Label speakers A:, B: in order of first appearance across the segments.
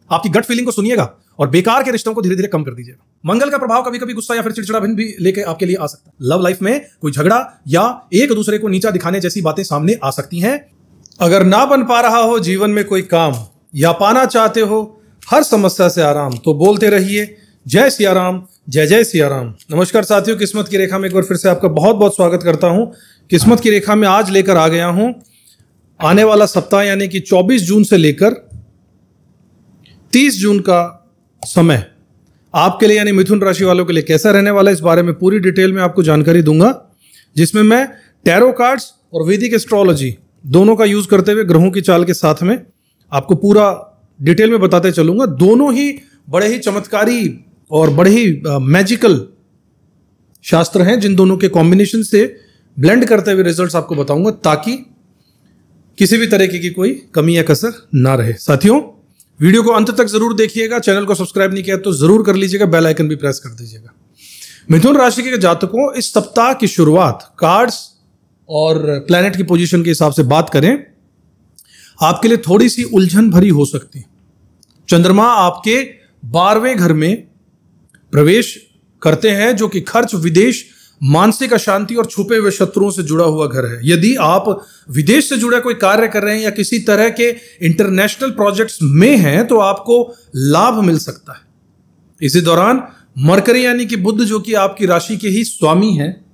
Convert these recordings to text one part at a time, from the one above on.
A: आपकी gut feeling को सुनिएगा और बेकार के रिश्तों को धीरे धीरे कम कर दीजिएगा। मंगल का प्रभाव कभी कभी गुस्सा या फिर चिड़चिड़ापन भी लेके आपके लिए आ सकता है। लव लाइफ में कोई झगड़ा या एक दूसरे को नीचा दिखाने जैसी बातें सामने आ सकती हैं। अगर ना बन पा रहा हो जीवन में कोई काम या पाना चाहते हो हर समस्या से आराम, तो बोलते रहिए जय सिया राम, जय जय सिया राम। नमस्कार साथियों, किस्मत की रेखा में एक बार फिर से आपका बहुत बहुत स्वागत करता हूं। किस्मत की रेखा में आज लेकर आ गया हूं आने वाला सप्ताह यानी कि 24 जून से लेकर 30 जून का समय आपके लिए यानी मिथुन राशि वालों के लिए कैसा रहने वाला है, इस बारे में पूरी डिटेल में आपको जानकारी दूंगा, जिसमें मैं टैरो कार्ड्स और वैदिक एस्ट्रोलॉजी दोनों का यूज करते हुए ग्रहों की चाल के साथ में आपको पूरा डिटेल में बताते चलूंगा। दोनों ही बड़े ही चमत्कारी और बड़े ही मैजिकल शास्त्र हैं, जिन दोनों के कॉम्बिनेशन से ब्लेंड करते हुए रिजल्ट्स आपको बताऊंगा, ताकि किसी भी तरीके की कोई कमी या कसर ना रहे। साथियों, वीडियो को अंत तक जरूर देखिएगा। चैनल को सब्सक्राइब नहीं किया तो जरूर कर लीजिएगा, बेल आइकन भी प्रेस कर दीजिएगा। मिथुन राशि के जातकों, इस सप्ताह की शुरुआत कार्ड्स और प्लैनेट की पोजीशन के हिसाब से बात करें, आपके लिए थोड़ी सी उलझन भरी हो सकती है। चंद्रमा आपके 12वें घर में प्रवेश करते हैं, जो कि खर्च, विदेश, मानसिक अशांति और छुपे हुए शत्रुओं से जुड़ा हुआ घर है। यदि आप विदेश से जुड़ा कोई कार्य कर रहे हैं या किसी तरह के इंटरनेशनल प्रोजेक्ट्स में हैं, तो आपको लाभ मिल सकता है। इसी दौरान मरकरी यानी कि बुध, जो कि आपकी राशि के ही स्वामी हैं,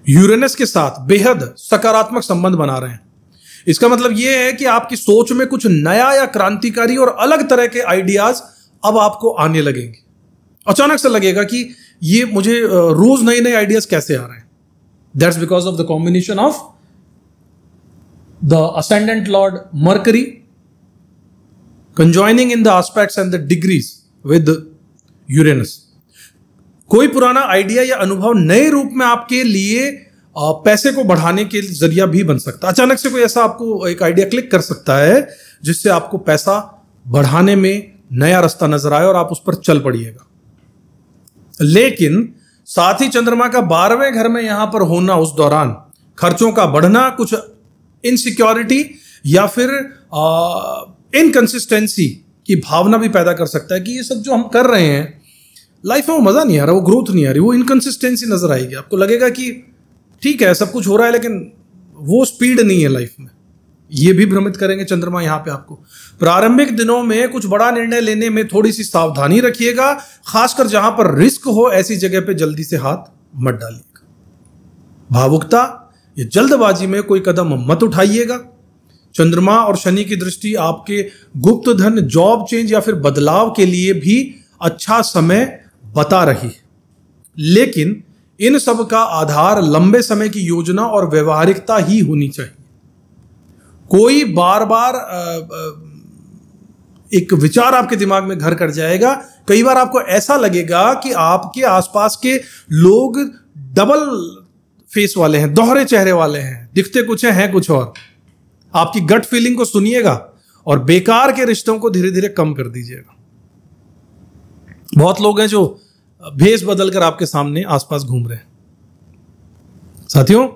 A: यूरेनस के साथ बेहद सकारात्मक संबंध बना रहे हैं। इसका मतलब यह है कि आपकी सोच में कुछ नया या क्रांतिकारी और अलग तरह के आइडियाज अब आपको आने लगेंगे। अचानक से लगेगा कि ये मुझे रोज नए नए आइडियाज कैसे आ रहे हैं। That's because of the combination of the ascendant lord Mercury conjoining in the aspects and the degrees with Uranus. कोई पुराना आइडिया या अनुभव नए रूप में आपके लिए पैसे को बढ़ाने के जरिया भी बन सकता है। अचानक से कोई ऐसा आपको एक आइडिया क्लिक कर सकता है जिससे आपको पैसा बढ़ाने में नया रास्ता नजर आए और आप उस पर चल पड़िएगा। लेकिन साथ ही चंद्रमा का 12वें घर में यहां पर होना उस दौरान खर्चों का बढ़ना, कुछ इनसिक्योरिटी या फिर इनकंसिस्टेंसी की भावना भी पैदा कर सकता है कि ये सब जो हम कर रहे हैं लाइफ में वो मजा नहीं आ रहा, वो ग्रोथ नहीं आ रही, वो इनकंसिस्टेंसी नजर आएगी। आपको लगेगा कि ठीक है सब कुछ हो रहा है लेकिन वो स्पीड नहीं है लाइफ में। ये भी भ्रमित करेंगे चंद्रमा यहां पे आपको। प्रारंभिक दिनों में कुछ बड़ा निर्णय लेने में थोड़ी सी सावधानी रखिएगा, खासकर जहां पर रिस्क हो ऐसी जगह पे जल्दी से हाथ मत डालिएगा। भावुकता या जल्दबाजी में कोई कदम मत उठाइएगा। चंद्रमा और शनि की दृष्टि आपके गुप्त धन, जॉब चेंज या फिर बदलाव के लिए भी अच्छा समय बता रही है, लेकिन इन सब का आधार लंबे समय की योजना और व्यवहारिकता ही होनी चाहिए। कोई बार बार एक विचार आपके दिमाग में घर कर जाएगा। कई बार आपको ऐसा लगेगा कि आपके आसपास के लोग डबल फेस वाले हैं, दोहरे चेहरे वाले हैं, दिखते कुछ हैं कुछ और। आपकी गट फीलिंग को सुनिएगा और बेकार के रिश्तों को धीरे धीरे कम कर दीजिएगा। बहुत लोग हैं जो भेष बदलकर आपके सामने आसपास घूम रहे हैं। साथियों,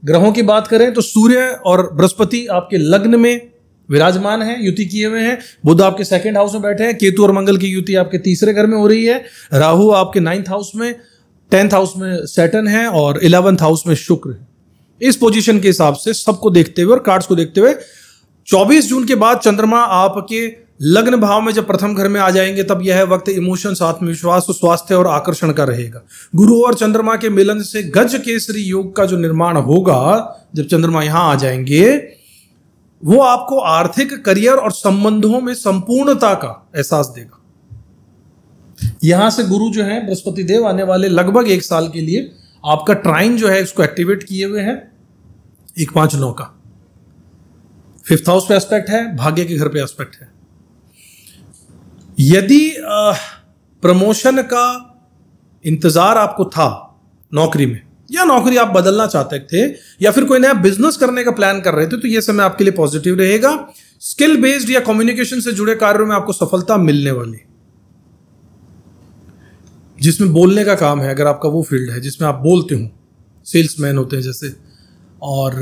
A: ग्रहों की बात करें तो सूर्य और बृहस्पति आपके लग्न में विराजमान है, युति किए हुए हैं। बुध आपके 2nd हाउस में बैठे हैं। केतु और मंगल की युति आपके 3रे घर में हो रही है। राहु आपके 9th हाउस में, 10th हाउस में सैटर्न है और 11th हाउस में शुक्र है। इस पोजीशन के हिसाब से सबको देखते हुए और कार्ड्स को देखते हुए 24 जून के बाद चंद्रमा आपके लग्न भाव में जब प्रथम घर में आ जाएंगे, तब यह वक्त इमोशंस, आत्मविश्वास, स्वास्थ्य और आकर्षण का रहेगा। गुरु और चंद्रमा के मिलन से गज केसरी योग का जो निर्माण होगा जब चंद्रमा यहां आ जाएंगे, वो आपको आर्थिक, करियर और संबंधों में संपूर्णता का एहसास देगा। यहां से गुरु जो है बृहस्पति देव आने वाले लगभग 1 साल के लिए आपका ट्राइन जो है इसको एक्टिवेट किए हुए हैं। 1-5-9 का 5th हाउस पे एस्पेक्ट है, भाग्य के घर पे एस्पेक्ट है। यदि प्रमोशन का इंतजार आपको था नौकरी में, या नौकरी आप बदलना चाहते थे, या फिर कोई नया बिजनेस करने का प्लान कर रहे थे, तो यह समय आपके लिए पॉजिटिव रहेगा। स्किल बेस्ड या कम्युनिकेशन से जुड़े कार्यों में आपको सफलता मिलने वाली, जिसमें बोलने का काम है, अगर आपका वो फील्ड है जिसमें आप बोलते हो, सेल्समैन होते हैं जैसे, और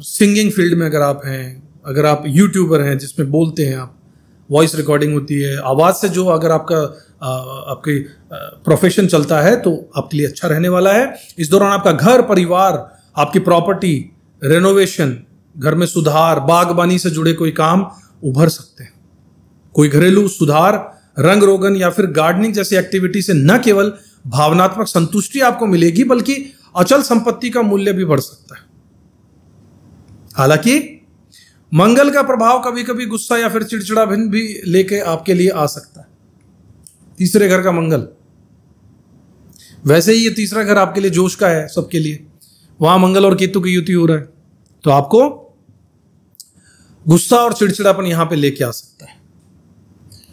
A: सिंगिंग फील्ड में अगर आप हैं, अगर आप यूट्यूबर हैं जिसमें बोलते हैं आप, वॉइस रिकॉर्डिंग होती है, आवाज़ से जो अगर आपका आपकी प्रोफेशन चलता है तो आपके लिए अच्छा रहने वाला है। इस दौरान आपका घर परिवार, आपकी प्रॉपर्टी, रेनोवेशन, घर में सुधार, बागबानी से जुड़े कोई काम उभर सकते हैं। कोई घरेलू सुधार, रंग रोगन या फिर गार्डनिंग जैसी एक्टिविटी से न केवल भावनात्मक संतुष्टि आपको मिलेगी बल्कि अचल संपत्ति का मूल्य भी बढ़ सकता है। हालांकि मंगल का प्रभाव कभी कभी गुस्सा या फिर चिड़चिड़ापन भी लेके आपके लिए आ सकता है। तीसरे घर का मंगल, वैसे ही ये तीसरा घर आपके लिए जोश का है सबके लिए, वहां मंगल और केतु की युति हो रहा है तो आपको गुस्सा और चिड़चिड़ापन यहां पे लेके आ सकता है।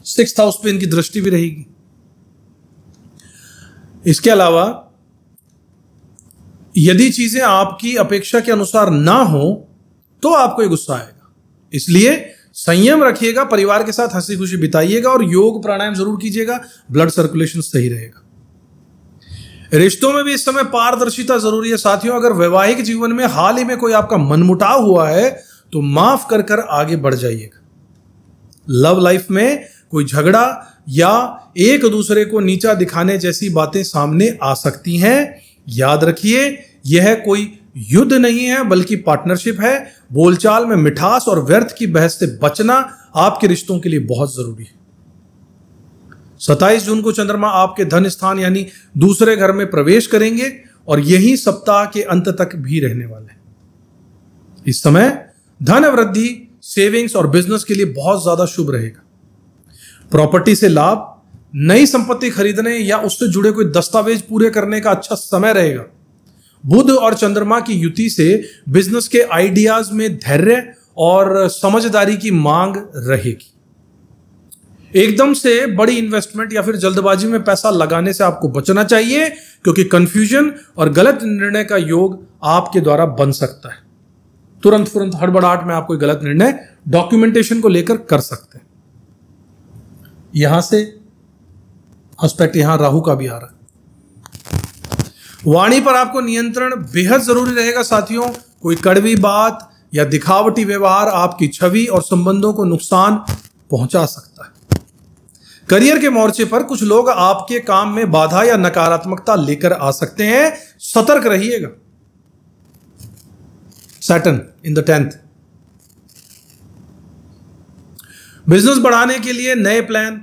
A: 6th हाउस पे इनकी दृष्टि भी रहेगी। इसके अलावा यदि चीजें आपकी अपेक्षा के अनुसार ना हो तो आपको ये गुस्सा आएगा, इसलिए संयम रखिएगा, परिवार के साथ हंसी खुशी बिताइएगा और योग प्राणायाम जरूर कीजिएगा, ब्लड सर्कुलेशन सही रहेगा। रिश्तों में भी इस समय पारदर्शिता जरूरी है साथियों। अगर वैवाहिक जीवन में हाल ही में कोई आपका मनमुटाव हुआ है तो माफ कर कर आगे बढ़ जाइएगा। लव लाइफ में कोई झगड़ा या एक दूसरे को नीचा दिखाने जैसी बातें सामने आ सकती हैं। याद रखिए, यह कोई युद्ध नहीं है बल्कि पार्टनरशिप है। बोलचाल में मिठास और व्यर्थ की बहस से बचना आपके रिश्तों के लिए बहुत जरूरी है। 27 जून को चंद्रमा आपके धन स्थान यानी दूसरे घर में प्रवेश करेंगे और यही सप्ताह के अंत तक भी रहने वाले हैं। इस समय धन वृद्धि, सेविंग्स और बिजनेस के लिए बहुत ज्यादा शुभ रहेगा। प्रॉपर्टी से लाभ, नई संपत्ति खरीदने या उससे जुड़े कोई दस्तावेज पूरे करने का अच्छा समय रहेगा। बुध और चंद्रमा की युति से बिजनेस के आइडियाज में धैर्य और समझदारी की मांग रहेगी। एकदम से बड़ी इन्वेस्टमेंट या फिर जल्दबाजी में पैसा लगाने से आपको बचना चाहिए क्योंकि कंफ्यूजन और गलत निर्णय का योग आपके द्वारा बन सकता है। तुरंत हड़बड़ाहट में आप कोई गलत निर्णय डॉक्यूमेंटेशन को लेकर कर सकते हैं। यहां से एस्पेक्ट यहां राहु का भी आ रहा है। वाणी पर आपको नियंत्रण बेहद जरूरी रहेगा साथियों। कोई कड़वी बात या दिखावटी व्यवहार आपकी छवि और संबंधों को नुकसान पहुंचा सकता है। करियर के मोर्चे पर कुछ लोग आपके काम में बाधा या नकारात्मकता लेकर आ सकते हैं, सतर्क रहिएगा। Saturn in the 10th। Business बढ़ाने के लिए नए प्लान,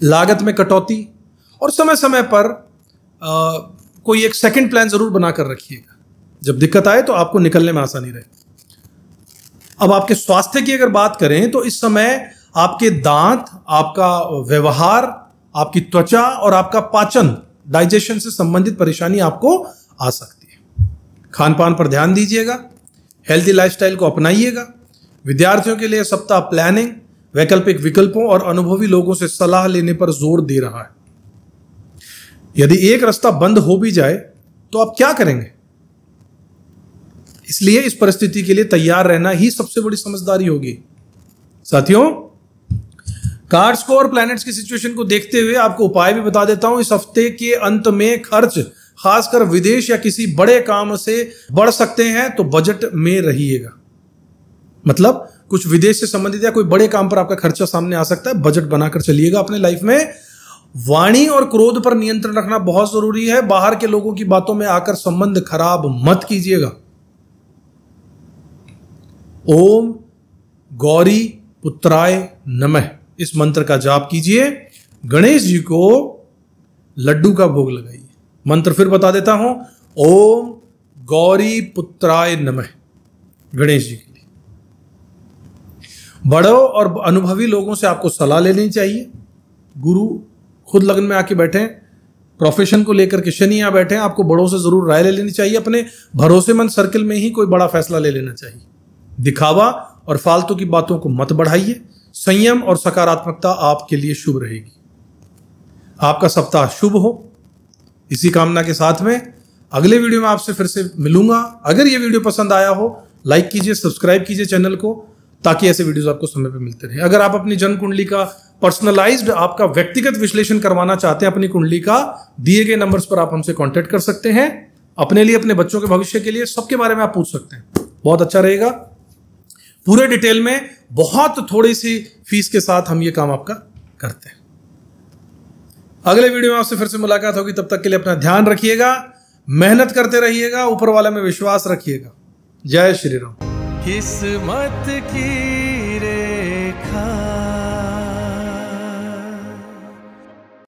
A: लागत में कटौती और समय समय पर कोई एक सेकंड प्लान जरूर बनाकर रखिएगा। जब दिक्कत आए तो आपको निकलने में आसानी रहे। अब आपके स्वास्थ्य की अगर बात करें तो इस समय आपके दांत, आपका व्यवहार, आपकी त्वचा और आपका पाचन, डाइजेशन से संबंधित परेशानी आपको आ सकती है। खान पान पर ध्यान दीजिएगा, हेल्थी लाइफस्टाइल को अपनाइएगा। विद्यार्थियों के लिए सप्ताह प्लानिंग, वैकल्पिक विकल्पों और अनुभवी लोगों से सलाह लेने पर जोर दे रहा है। यदि एक रास्ता बंद हो भी जाए तो आप क्या करेंगे? इसलिए इस परिस्थिति के लिए तैयार रहना ही सबसे बड़ी समझदारी होगी। साथियों, कार्ड्स को और प्लैनेट्स की सिचुएशन को देखते हुए आपको उपाय भी बता देता हूं। इस हफ्ते के अंत में खर्च खासकर विदेश या किसी बड़े काम से बढ़ सकते हैं, तो बजट में रहिएगा। मतलब कुछ विदेश से संबंधित या कोई बड़े काम पर आपका खर्चा सामने आ सकता है, बजट बनाकर चलिएगा अपने लाइफ में। वाणी और क्रोध पर नियंत्रण रखना बहुत जरूरी है। बाहर के लोगों की बातों में आकर संबंध खराब मत कीजिएगा। ओम गौरी पुत्राय नमः इस मंत्र का जाप कीजिए। गणेश जी को लड्डू का भोग लगाइए। मंत्र फिर बता देता हूं, ओम गौरी पुत्राय नमः, गणेश जी के लिए। बड़ों और अनुभवी लोगों से आपको सलाह लेनी चाहिए। गुरु खुद लगन में आके बैठे, प्रोफेशन को लेकर के शनि यहां बैठे हैं, आपको बड़ों से जरूर राय ले लेनी चाहिए। अपने भरोसेमंद सर्कल में ही कोई बड़ा फैसला ले लेना चाहिए। दिखावा और फालतू की बातों को मत बढ़ाइए। संयम और सकारात्मकता आपके लिए शुभ रहेगी। आपका सप्ताह शुभ हो, इसी कामना के साथ में अगले वीडियो में आपसे फिर से मिलूंगा। अगर ये वीडियो पसंद आया हो, लाइक कीजिए, सब्सक्राइब कीजिए चैनल को, ताकि ऐसे वीडियोस आपको समय पे मिलते रहे। अगर आप अपनी जन्म कुंडली का पर्सनलाइज्ड, आपका व्यक्तिगत विश्लेषण करवाना चाहते हैं अपनी कुंडली का, दिए गए नंबर्स पर आप हमसे कांटेक्ट कर सकते हैं। अपने लिए, अपने बच्चों के भविष्य के लिए, सबके बारे में आप पूछ सकते हैं। बहुत अच्छा रहेगा। पूरे डिटेल में, बहुत थोड़ी सी फीस के साथ हम ये काम आपका करते हैं। अगले वीडियो में आपसे फिर से मुलाकात होगी, तब तक के लिए अपना ध्यान रखिएगा, मेहनत करते रहिएगा, ऊपर वाले में विश्वास रखिएगा। जय श्री राम।
B: किस्मत की रेखा